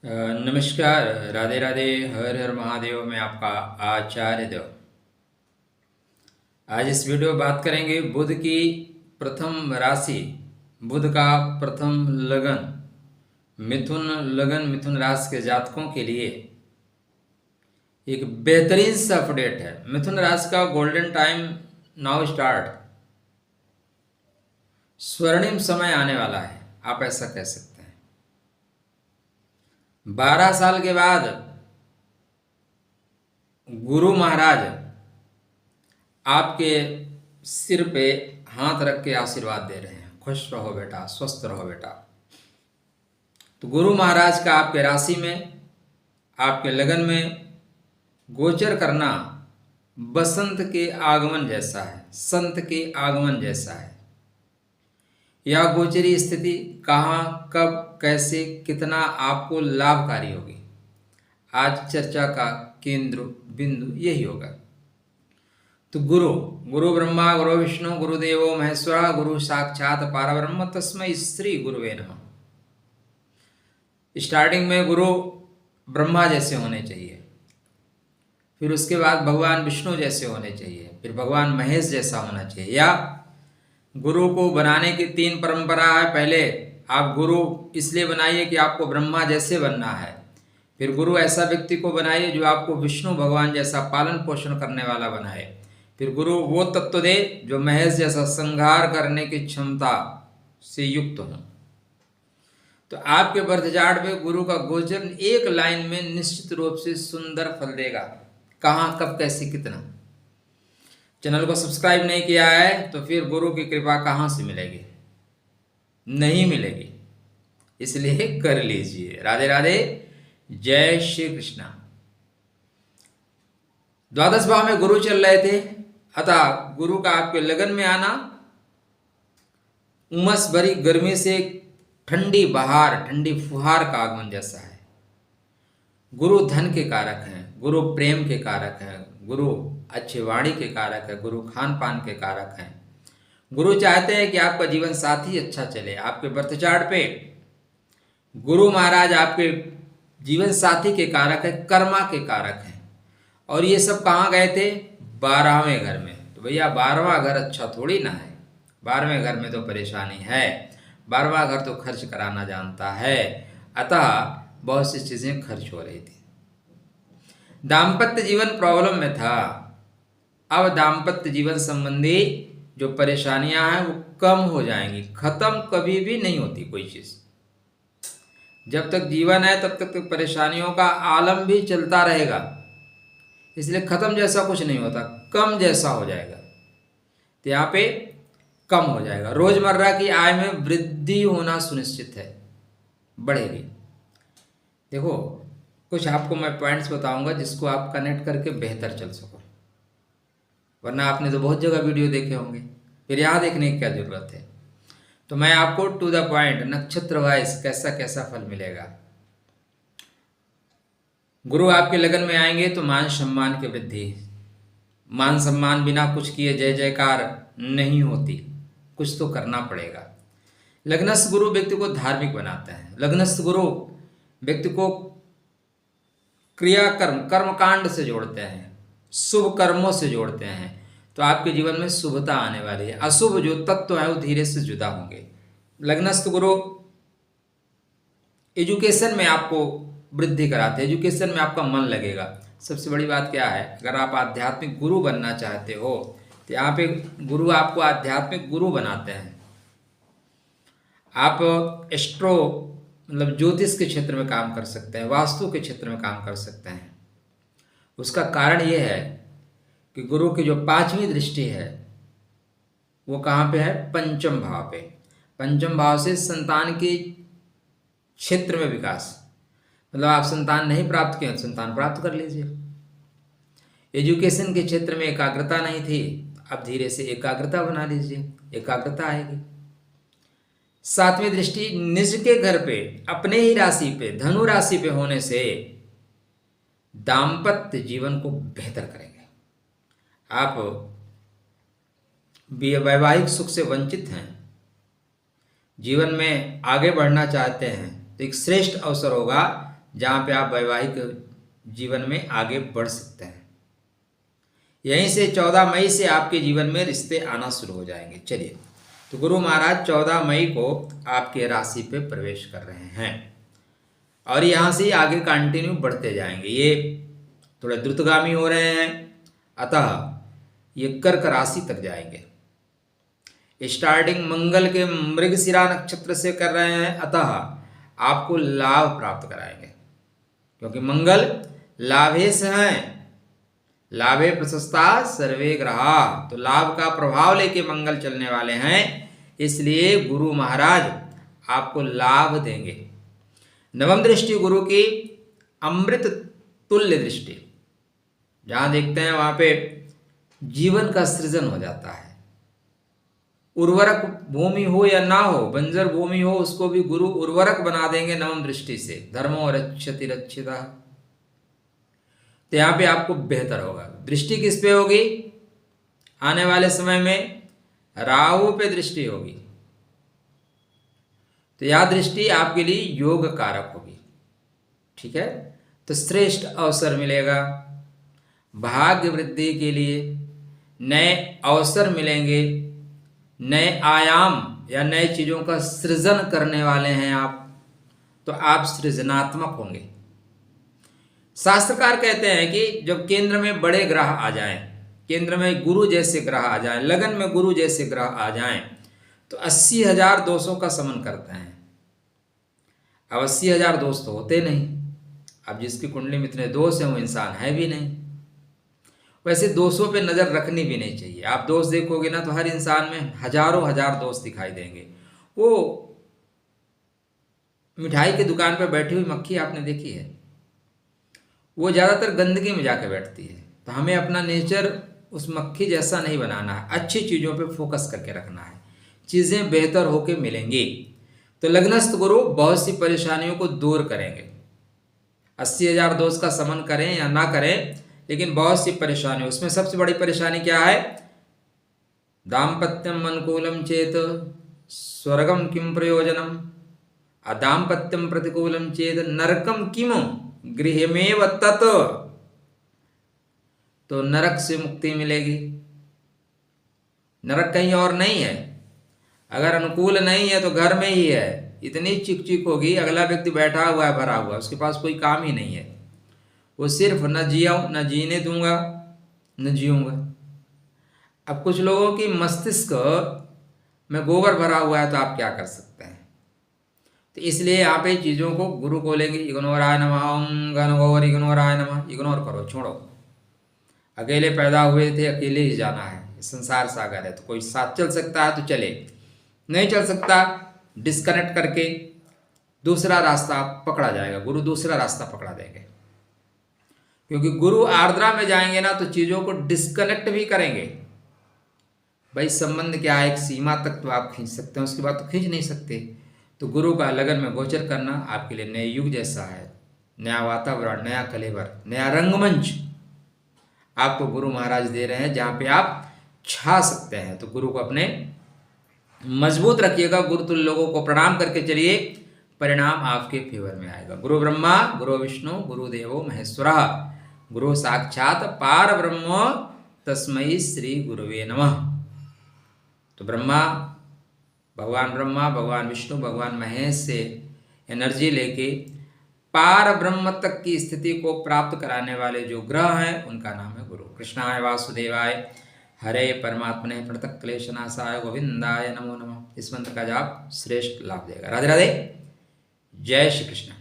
नमस्कार। राधे राधे। हर हर महादेव में आपका आचार्य देव। आज इस वीडियो में बात करेंगे बुध की प्रथम राशि, बुध का प्रथम लगन, मिथुन लगन, मिथुन राशि के जातकों के लिए एक बेहतरीन सा अपडेट है। मिथुन राशि का गोल्डन टाइम नाउ स्टार्ट, स्वर्णिम समय आने वाला है, आप ऐसा कह सकते हैं। 12 साल के बाद गुरु महाराज आपके सिर पे हाथ रख के आशीर्वाद दे रहे हैं, खुश रहो बेटा, स्वस्थ रहो बेटा। तो गुरु महाराज का आपके राशि में, आपके लगन में गोचर करना बसंत के आगमन जैसा है, संत के आगमन जैसा है। यह गोचरी स्थिति कहाँ, कब, कैसे, कितना आपको लाभकारी होगी, आज चर्चा का केंद्र बिंदु यही होगा। तो गुरु ब्रह्मा गुरु विष्णु गुरुदेवो महेश्वरा गुरु साक्षात परब्रह्म तस्मै श्री गुरुवे नमः। स्टार्टिंग में गुरु ब्रह्मा जैसे होने चाहिए, फिर उसके बाद भगवान विष्णु जैसे होने चाहिए, फिर भगवान महेश जैसा होना चाहिए। या गुरु को बनाने की 3 परंपरा है। पहले आप गुरु इसलिए बनाइए कि आपको ब्रह्मा जैसे बनना है, फिर गुरु ऐसा व्यक्ति को बनाइए जो आपको विष्णु भगवान जैसा पालन पोषण करने वाला बनाए, फिर गुरु वो तत्व दे जो महेश जैसा संहार करने की क्षमता से युक्त हो। तो आपके बर्थचार्ट में गुरु का गोचर एक लाइन में निश्चित रूप से सुंदर फल देगा। कहाँ, कब, कैसे, कितना। चैनल को सब्सक्राइब नहीं किया है तो फिर गुरु की कृपा कहाँ से मिलेगी? नहीं मिलेगी, इसलिए कर लीजिए। राधे राधे, जय श्री कृष्णा। द्वादश भाव में गुरु चल रहे थे, अतः गुरु का आपके लगन में आना उमस भरी गर्मी से ठंडी बहार, ठंडी फुहार का आगमन जैसा है। गुरु धन के कारक हैं, गुरु प्रेम के कारक हैं, गुरु अच्छी वाणी के कारक है, गुरु खान पान के कारक हैं। गुरु चाहते हैं कि आपका जीवन साथी अच्छा चले। आपके बर्थ चार्ट पे गुरु महाराज आपके जीवन साथी के कारक है, कर्मा के कारक हैं। और ये सब कहाँ गए थे? 12वें घर में। तो भैया 12वां घर अच्छा थोड़ी ना है, 12वें घर में तो परेशानी है। 12वां घर तो खर्च कराना जानता है, अतः बहुत सी चीजें खर्च हो रही थी। दाम्पत्य जीवन प्रॉब्लम में था, अब दाम्पत्य जीवन संबंधी जो परेशानियां हैं वो कम हो जाएंगी। खत्म कभी भी नहीं होती कोई चीज। जब तक जीवन है तब तक तो परेशानियों का आलम भी चलता रहेगा, इसलिए खत्म जैसा कुछ नहीं होता, कम जैसा हो जाएगा। तो यहाँ पे कम हो जाएगा। रोजमर्रा की आय में वृद्धि होना सुनिश्चित है, बढ़ेगी। देखो, कुछ आपको मैं पॉइंट्स बताऊंगा जिसको आप कनेक्ट करके बेहतर चल सको, वरना आपने तो बहुत जगह वीडियो देखे होंगे, फिर यहाँ देखने की क्या जरूरत है। तो मैं आपको टू द पॉइंट, नक्षत्र वाइज कैसा कैसा फल मिलेगा। गुरु आपके लगन में आएंगे तो मान सम्मान की वृद्धि। मान सम्मान बिना कुछ किए जय जयकार नहीं होती, कुछ तो करना पड़ेगा। लग्नस्थ गुरु व्यक्ति को धार्मिक बनाता है। लग्नस्थ गुरु व्यक्ति को क्रियाकर्म, कर्मकांड से जोड़ते हैं, शुभ कर्मों से जोड़ते हैं। तो आपके जीवन में शुभता आने वाली है। अशुभ जो तत्व है वो धीरे से जुदा होंगे। लग्नस्थ गुरु एजुकेशन में आपको वृद्धि कराते हैं, एजुकेशन में आपका मन लगेगा। सबसे बड़ी बात क्या है, अगर आप आध्यात्मिक गुरु बनना चाहते हो तो यहाँ पे गुरु आपको आध्यात्मिक गुरु बनाते हैं। आप एस्ट्रो मतलब ज्योतिष के क्षेत्र में काम कर सकते हैं, वास्तु के क्षेत्र में काम कर सकते हैं। उसका कारण ये है कि गुरु की जो 5वीं दृष्टि है वो कहाँ पे है? पंचम भाव पे। पंचम भाव से संतान के क्षेत्र में विकास, मतलब आप संतान नहीं प्राप्त किए, संतान प्राप्त कर लीजिए। एजुकेशन के क्षेत्र में एकाग्रता नहीं थी, अब धीरे से एकाग्रता बना लीजिए, एकाग्रता आएगी। 7वीं दृष्टि निज के घर पे, अपने ही राशि पे, धनु राशि पे होने से दाम्पत्य जीवन को बेहतर करेंगे। आप वैवाहिक सुख से वंचित हैं, जीवन में आगे बढ़ना चाहते हैं तो एक श्रेष्ठ अवसर होगा जहाँ पे आप वैवाहिक जीवन में आगे बढ़ सकते हैं। यहीं से 14 मई से आपके जीवन में रिश्ते आना शुरू हो जाएंगे। चलिए, तो गुरु महाराज 14 मई को आपके राशि पे प्रवेश कर रहे हैं और यहाँ से आगे कंटिन्यू बढ़ते जाएंगे। ये थोड़े द्रुतगामी हो रहे हैं, अतः ये कर्क राशि तक जाएंगे। स्टार्टिंग मंगल के मृगशिरा नक्षत्र से कर रहे हैं, अतः आपको लाभ प्राप्त कराएंगे, क्योंकि मंगल लाभेश हैं। लाभे प्रशस्ता सर्वे ग्रहा, तो लाभ का प्रभाव लेके मंगल चलने वाले हैं, इसलिए गुरु महाराज आपको लाभ देंगे। नवम दृष्टि गुरु की अमृत तुल्य दृष्टि, जहां देखते हैं वहां पे जीवन का सृजन हो जाता है। उर्वरक भूमि हो या ना हो, बंजर भूमि हो, उसको भी गुरु उर्वरक बना देंगे नवम दृष्टि से। धर्मो रक्षति रक्षिता, तो यहां पे आपको बेहतर होगा। दृष्टि किस पे होगी? आने वाले समय में राहु पे दृष्टि होगी, तो यह दृष्टि आपके लिए योग कारक होगी। ठीक है, तो श्रेष्ठ अवसर मिलेगा भाग्य वृद्धि के लिए, नए अवसर मिलेंगे, नए आयाम या नए चीजों का सृजन करने वाले हैं आप, तो आप सृजनात्मक होंगे। शास्त्रकार कहते हैं कि जब केंद्र में बड़े ग्रह आ जाएं, केंद्र में गुरु जैसे ग्रह आ जाएं, लगन में गुरु जैसे ग्रह आ जाएं, तो 80,000 दोषों का समन करते हैं। अब 80,000 दोष तो होते नहीं। अब जिसकी कुंडली में इतने दोष हैं वो इंसान है भी नहीं। वैसे दोषों पे नजर रखनी भी नहीं चाहिए। आप दोष देखोगे ना तो हर इंसान में हजारों हजार दोष दिखाई देंगे। वो मिठाई की दुकान पर बैठी हुई मक्खी आपने देखी है, वो ज्यादातर गंदगी में जाके बैठती है। तो हमें अपना नेचर उस मक्खी जैसा नहीं बनाना है, अच्छी चीजों पे फोकस करके रखना है, चीजें बेहतर होके मिलेंगी। तो लग्नस्थ गुरु बहुत सी परेशानियों को दूर करेंगे। 80,000 दोष का समन करें या ना करें, लेकिन बहुत सी परेशानी, उसमें सबसे बड़ी परेशानी क्या है? दाम्पत्यम अनुकूलम चेत स्वर्गम किम प्रयोजनम, अदाम्पत्यम प्रतिकूलम चेत नरकम किम गृहमेव तत्, तो नरक से मुक्ति मिलेगी। नरक कहीं और नहीं है। अगर अनुकूल नहीं है तो घर में ही है। इतनी चिक चिक होगी, अगला व्यक्ति बैठा हुआ है भरा हुआ, उसके पास कोई काम ही नहीं है। वो सिर्फ न जिया न जीने दूंगा न जीऊंगा। अब कुछ लोगों की मस्तिष्क में गोबर भरा हुआ है, तो आप क्या कर सकते हैं? तो इसलिए यहाँ पे चीज़ों को गुरु को लेंगे। इग्नोराय नमः, ओम गणगौर इग्नोराय नमः, इग्नोर करो, छोड़ो। अकेले पैदा हुए थे, अकेले ही जाना है। संसार सागर है, तो कोई साथ चल सकता है तो चले, नहीं चल सकता डिस्कनेक्ट करके दूसरा रास्ता पकड़ा जाएगा। गुरु दूसरा रास्ता पकड़ा देंगे, क्योंकि गुरु आर्द्रा में जाएंगे ना तो चीज़ों को डिस्कनेक्ट भी करेंगे। भाई संबंध क्या है, एक सीमा तक तो आप खींच सकते हैं, उसके बाद तो खींच नहीं सकते। तो गुरु का लगन में गोचर करना आपके लिए नए युग जैसा है। नया वातावरण, नया कलेवर, नया रंगमंच आपको गुरु महाराज दे रहे हैं, जहाँ पे आप छा सकते हैं। तो गुरु को अपने मजबूत रखिएगा, गुरुतुल्य लोगों को प्रणाम करके चलिए, परिणाम आपके फेवर में आएगा। गुरु ब्रह्मा गुरु विष्णु गुरुदेवो महेश्वरः, गुरु साक्षात पार ब्रह्म तस्मै श्री गुरुवे नमः। तो भगवान ब्रह्मा, भगवान विष्णु, भगवान महेश से एनर्जी लेके पार ब्रह्म तक की स्थिति को प्राप्त कराने वाले जो ग्रह हैं, उनका नाम है गुरु। कृष्णाय वासुदेवाय हरे परमात्मने प्रणतः क्लेशनाशाय गोविंदाय नमो नमः। इस मंत्र का जाप श्रेष्ठ लाभ देगा। राधे राधे, जय श्री कृष्ण।